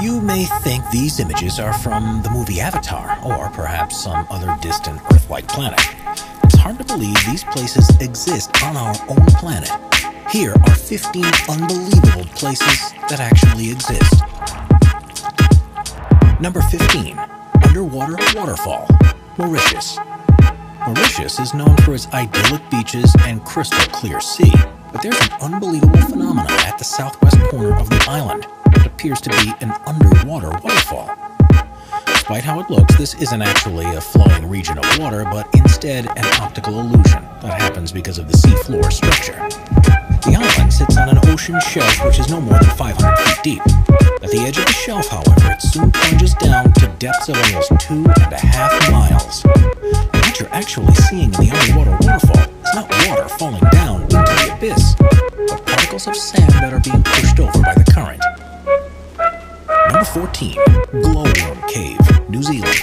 You may think these images are from the movie Avatar, or perhaps some other distant Earth-like planet. It's hard to believe these places exist on our own planet. Here are 15 unbelievable places that actually exist. Number 15. Underwater Waterfall, Mauritius. Mauritius is known for its idyllic beaches and crystal clear sea, but there's an unbelievable phenomenon at the southwest corner of the island. It appears to be an underwater waterfall. Despite how it looks, this isn't actually a flowing region of water, but instead an optical illusion that happens because of the seafloor structure. The island sits on an ocean shelf which is no more than 500 feet deep. At the edge of the shelf, however, it soon plunges down to depths of almost 2.5 miles. And what you're actually seeing in the underwater waterfall is not water falling down into the abyss, but particles of sand that are being pushed over by the current. Number 14. Glowworm Cave, New Zealand.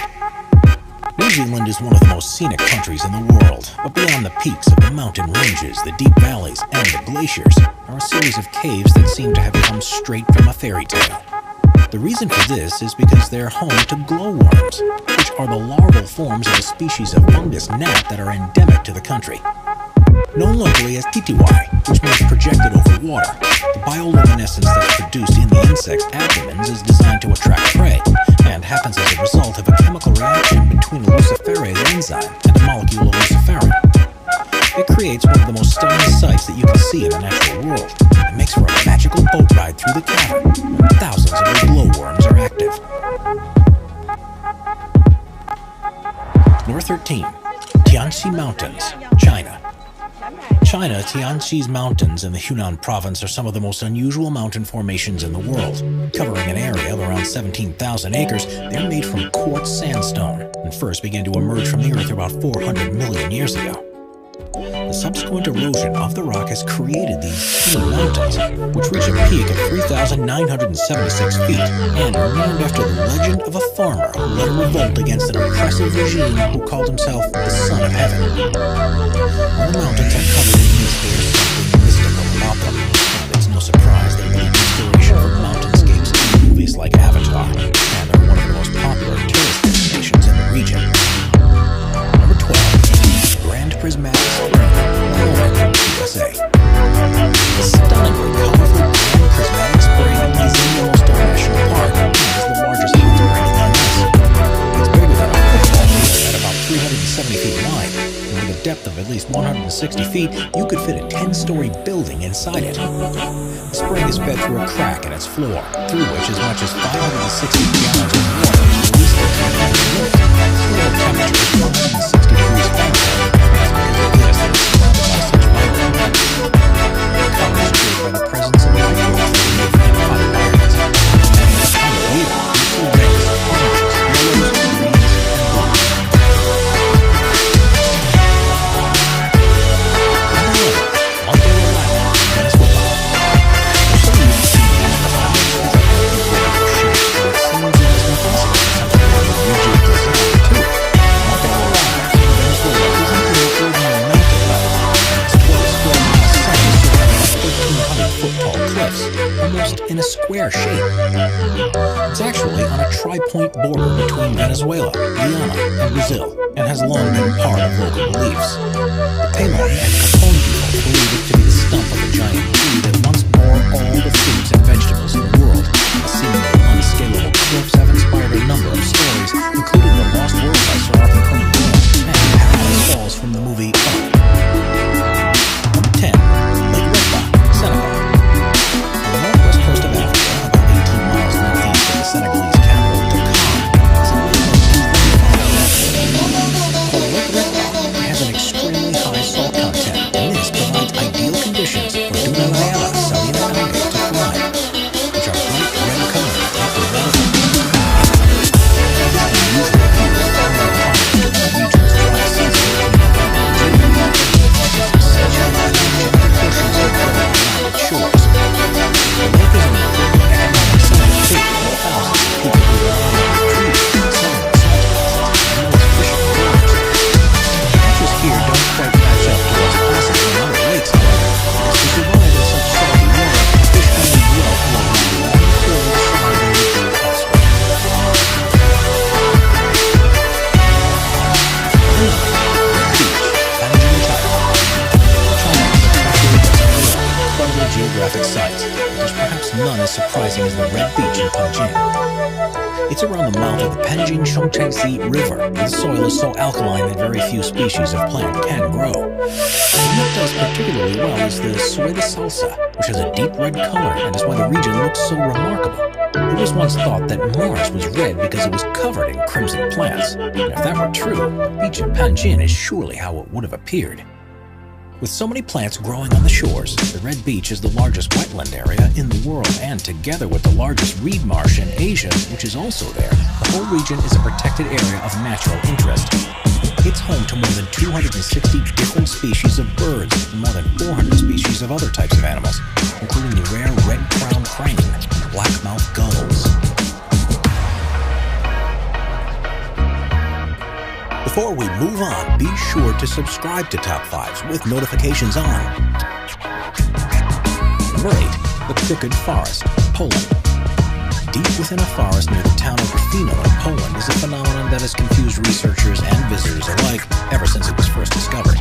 New Zealand is one of the most scenic countries in the world, but beyond the peaks of the mountain ranges, the deep valleys, and the glaciers are a series of caves that seem to have come straight from a fairy tale. The reason for this is because they're home to glowworms, which are the larval forms of a species of fungus gnat that are endemic to the country. Known locally as TTY, which means projected over water, the bioluminescence that's produced in the insect's abdomens is designed to attract prey, and happens as a result of a chemical reaction between a luciferase enzyme and a molecule of luciferin. It creates one of the most stunning sights that you can see in the natural world. It makes for a magical boat ride through the cavern, where thousands of the glowworms are active. Number 13. Tianxi Mountains, China. China, Tianxi's mountains in the Hunan province are some of the most unusual mountain formations in the world. Covering an area of around 17,000 acres, they're made from quartz sandstone and first began to emerge from the earth about 400 million years ago. The subsequent erosion of the rock has created these skinny mountains, which reach a peak of 3,976 feet and are named after the legend of a farmer who led a revolt against an oppressive regime who called himself the Son of Heaven. All the mountains are covered in mist. There's something mystical about them, and it's no surprise they made inspiration for mountainscapes in movies like Avatar, and are one of the most popular tourist destinations in the region. Number 12. Grand Prismatic Spring, Wyoming, USA. The stunningly colorful Grand Prismatic Spring is in Yellowstone National Park and is the largest hot spring in the U.S. It's bigger than a football field at about 370 feet wide, and with a depth of at least 160 feet, you could fit a 10-story building inside it. The spring is fed through a crack in its floor, through which as much as 560 gallons of water is released into the unit. Floor temperature is 160 degrees Fahrenheit. By the presence of microbes that emit hot environments. And the year, beautiful reds, oranges, yellows, greens, and blues. Number 11, Monte Roland, Venezuela. For some reason, the island is a beautiful shape, but it seems it is impossible for something like a rigid design too. Monte Roland in Venezuela isn't an ordinary mountain level. It's 12 square miles size, 1,300-foot-tall cliffs, almost in a square shape. It's actually on a tri-point border between Venezuela, Guyana, and Brazil, and has long been part of local beliefs. The Paylon and Capone people believe it to be the stump of a giant tree that once bore all the fruits and vegetables in the world. The seemingly unscalable cliffs have inspired a number of stories, including the Lost World by Sir Arthur Conan Doyle and Paradise Falls from the movie Up. Number 10. Lake Reba, Senegal. On the northwest coast of Africa, about 18 miles northeast of the Senegalese capital, Dakar, is a lake called Lake Reba. It has an extremely high salt content, and this provides ideal conditions for Dunayala Salina Algae to thrive. surprising as the Red Beach in Panjin. It's around the mouth of the Panjin-Chongchaisi River. The soil is so alkaline that very few species of plant can grow. And what does particularly well is the soy de salsa, which has a deep red color and is why the region looks so remarkable. It was once thought that Mars was red because it was covered in crimson plants. And if that were true, the beach in Panjin is surely how it would have appeared. With so many plants growing on the shores, the Red Beach is the largest wetland area in the world, and together with the largest reed marsh in Asia, which is also there, the whole region is a protected area of natural interest. It's home to more than 260 different species of birds and more than 400 species of other types of animals, including the rare red-crowned crane and black-mouthed gulls. Before we move on, be sure to subscribe to Top 5s with notifications on. Number 8. The Crooked Forest, Poland. Deep within a forest near the town of Rufino in Poland is a phenomenon that has confused researchers and visitors alike ever since it was first discovered.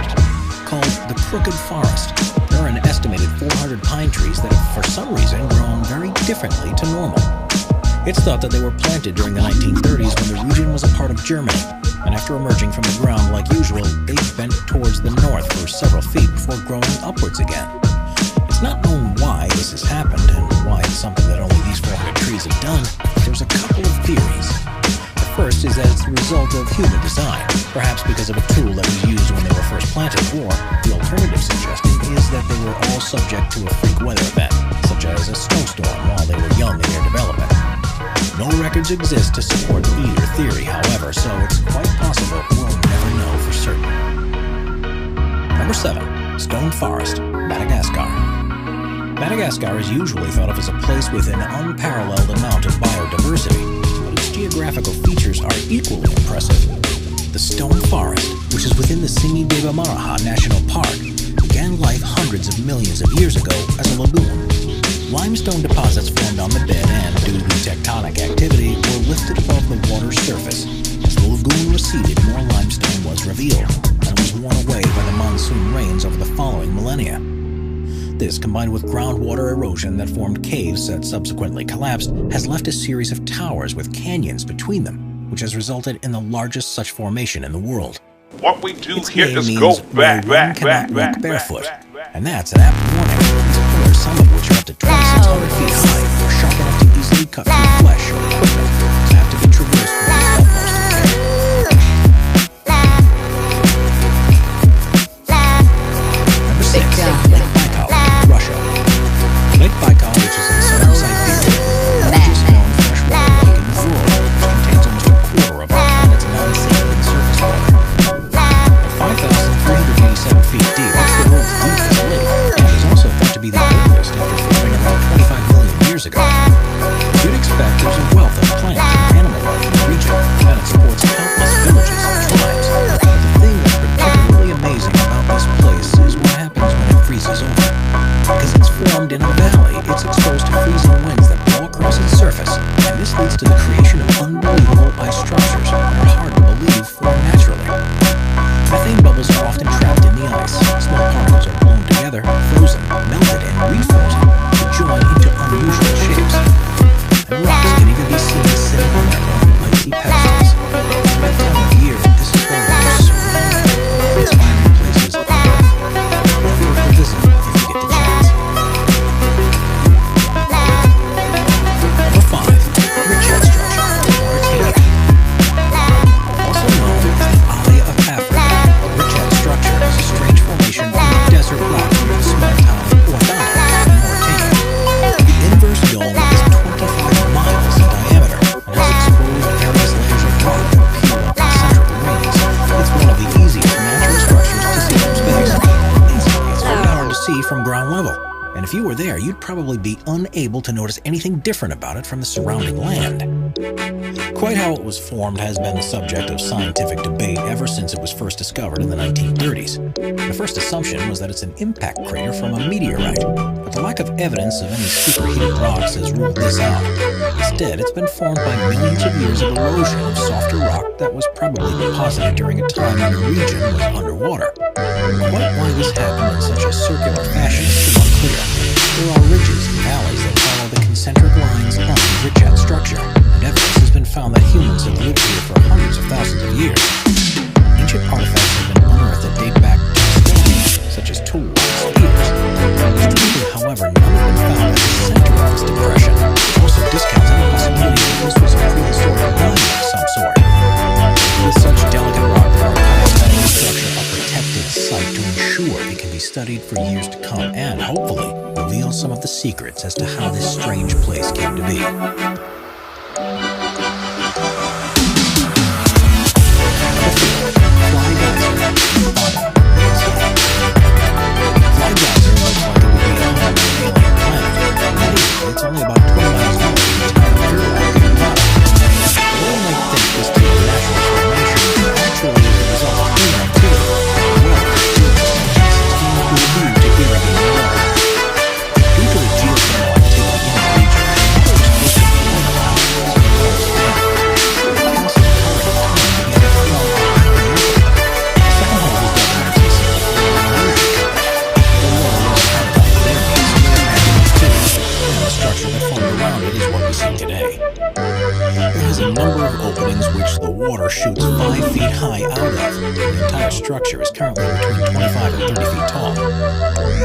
Called the Crooked Forest, there are an estimated 400 pine trees that have for some reason grown very differently to normal. It's thought that they were planted during the 1930s when the region was a part of Germany, and after emerging from the ground like usual, they bent towards the north for several feet before growing upwards again. It's not known why this has happened and why it's something that only these 400 trees have done, but there's a couple of theories. The first is that it's the result of human design, perhaps because of a tool that was used when they were first planted, or the alternative suggestion is that they were all subject to a freak weather event, such as a snowstorm while they were young in their development. No records exist to support either theory, however, so it's quite possible we'll never know for certain. Number 7. Stone Forest, Madagascar. Madagascar is usually thought of as a place with an unparalleled amount of biodiversity, but its geographical features are equally impressive. The Stone Forest, which is within the Simi-Dewa-Maraha National Park, began life hundreds of millions of years ago as a lagoon. Limestone deposits formed on the bed and, due to tectonic activity, were lifted above the water's surface. As the lagoon receded, more limestone was revealed, and was worn away by the monsoon rains over the following millennia. This, combined with groundwater erosion that formed caves that subsequently collapsed, has left a series of towers with canyons between them, which has resulted in the largest such formation in the world. What we do Its here name is means go where back, one back, cannot back, walk back, barefoot, back, back. and that's an apt warning. These pillars, some of which are up to 2,600 feet high, are sharp enough to easily cut through flesh or equipment, and have to be traversed with the utmost of care. Number 6. Lake Baikal, Russia. Lake Baikal, which is in southern Siberia, the largest known freshwater lake in the world, contains almost a quarter of our planet's non-saline surface water. At 5,387 feet deep, it's the world's deepest lake, and is also thought to be the oldest after forming around 25 million years ago. You'd expect there's a wealth of plant and animal life in the region, and it supports countless villages and tribes. But the thing that's particularly amazing about this place is what happens when it freezes over. Because it's formed in a valley, it's exposed to freezing winds that blow across its surface, and this leads to the creation of unbelievable ice structures that are hard to believe form naturally. Methane bubbles are often trapped in the ice. Small particles are blown together, frozen, melted, and refrozen to join into unusual shapes. And rocks can even be seen sitting on their own icy pedestals. At that time of year, this is one of the most surreal, inspiring places on Earth. Be sure to visit if you get the chance. Number 5. Richhead Structure, Mauritania. Also known as the Eye of Africa, the Richhead Structure is a strange formation from the desert rock near the small town of Ouaddaga in Mauritania. The inverse dome is 25 miles in diameter and has exposed various layers of rock that peel up the central rings. It's one of the easiest natural structures to see from space. Amazingly, it's very hard to see from ground level. And if you were there, you'd probably be unable to notice anything different about it from the surrounding land. Quite how it was formed has been the subject of scientific debate ever since it was first discovered in the 1930s. The first assumption was that it's an impact crater from a meteorite, but the lack of evidence of any superheated rocks has ruled this out. Instead, it's been formed by millions of years of erosion of softer rock that was probably deposited during a time when the region was underwater. Quite why this happened in such a circular fashion is still unclear. There are ridges and valleys that follow the concentric lines on the jet structure, and evidence has been found that humans have lived here for hundreds of thousands of years. Ancient artifacts have been unearthed that date back to stone age, such as tools and spears. Strangely, however, none have been found at the center of this depression, which also discounts any possibility that this was a prehistoric building of some sort. With such delicate rock, there are artifacts in the structure a protected site to ensure it can be studied for years to come and, hopefully, reveal some of the secrets as to how this strange place came to be. It's only about 20 miles north of the town of Nevada. One might think this to be a natural formation, but actually is a result of human activity. Water is used to irrigate the water. Due to the geothermal activity in the region, the water is close to boiling houses. The calcium carbonate began to flow out of the ocean. The second hole was dug in 1964 by an energy company. The water was pumped out of their means to their activities. The structure that formed around it is what we see today. It has a number of openings which the water shoots 5 feet high out of. The entire structure is currently between 25 and 30 feet tall.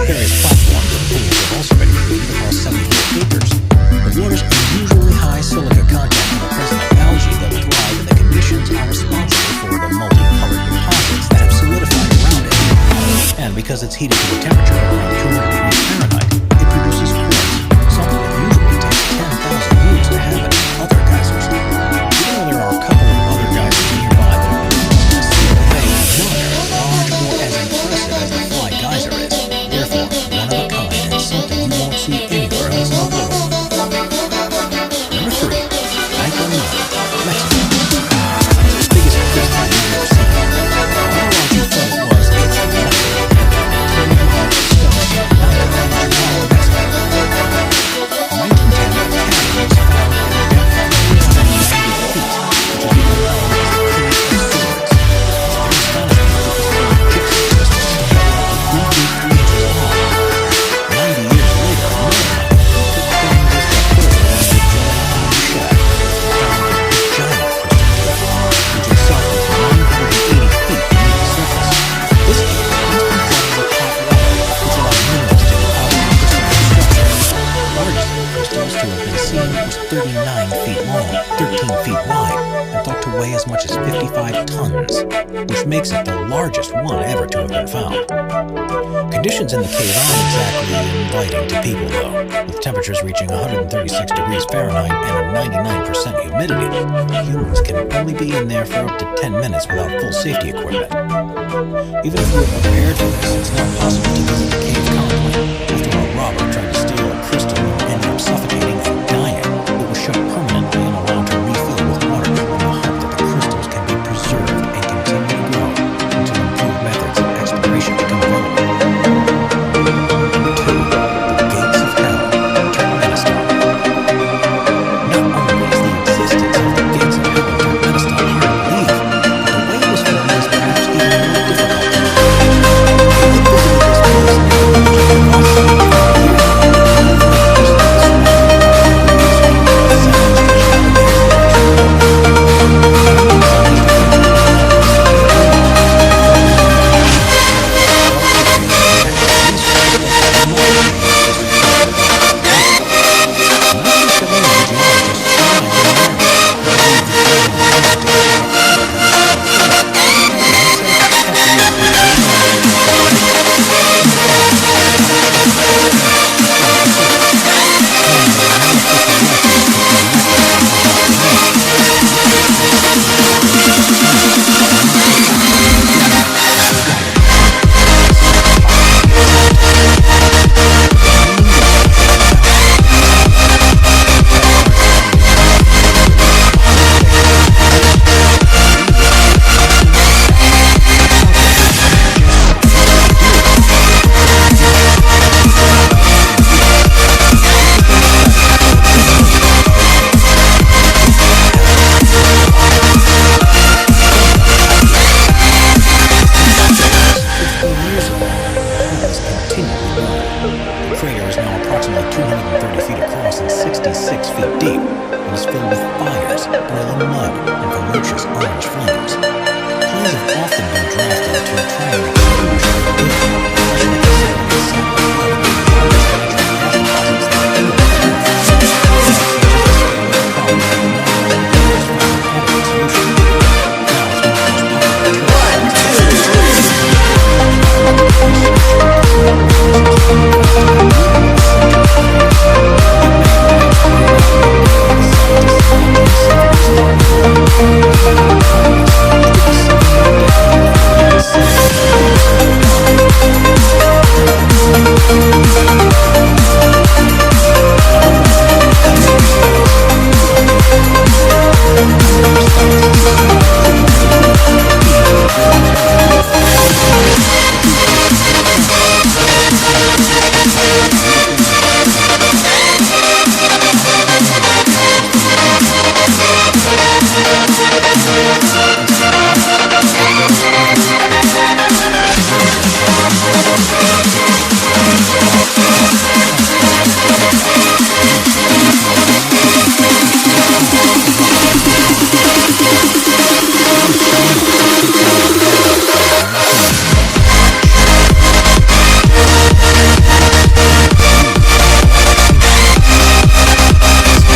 Various platforms and pools have also been created across 74 acres. The water's unusually high silica content and the presence of algae that thrive in the conditions are responsible for the multicolored deposits that have solidified around it. And because it's heated to a temperature of around 200 degrees Fahrenheit, it produces quartz, something that usually takes 10,000 years to happen in other geysers. Even though there are a couple of other geysers nearby that have been known to see the bay, none are as large or as impressive as the Fly Geyser is. Therefore, one of a kind and something you won't see anywhere else in the world. Number 3. Icon 9, Mexico. It's the biggest crystal you've ever seen. How large you thought it was, it's nothing. As much as 55 tons, which makes it the largest one ever to have been found. Conditions in the cave aren't exactly inviting to people, though. With temperatures reaching 136 degrees Fahrenheit and a 99% humidity, humans can only be in there for up to 10 minutes without full safety equipment. Even if you're prepared for this, it's not possible to visit the cave calmly. After a robber tried to steal a crystal and ended up suffocating and dying, it was shut permanently and allowed to refill with water in the hope that the crystals can be preserved and continue to grow until improved methods of exploration become available. Number 2. The Gates of Hell, Turkmenistan. Not only is the existence of the Gates of Hell in Turkmenistan hard to believe, but the way it was formed is perhaps even more difficult. People visited this place near the region for the last 75 years. is filled with fires, boiling mud, and ferocious orange flames. Planes have often been drafted to try and extinguish the ignition, especially considering the site of one of the largest natural gas deposits in the Earth. Problem that the non-oil and gas find adequate solution. Now it's one of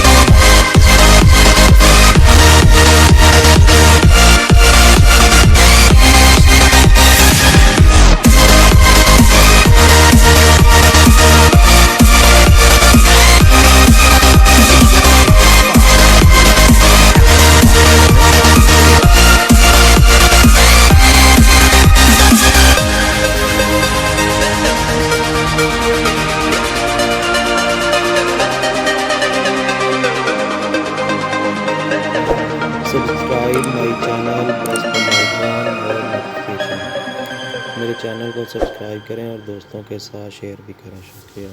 the most subscribe my channel press the icon और notification. मेरे channel को subscribe करें और दोस्तों के साथ share भी करें। शुक्रिया।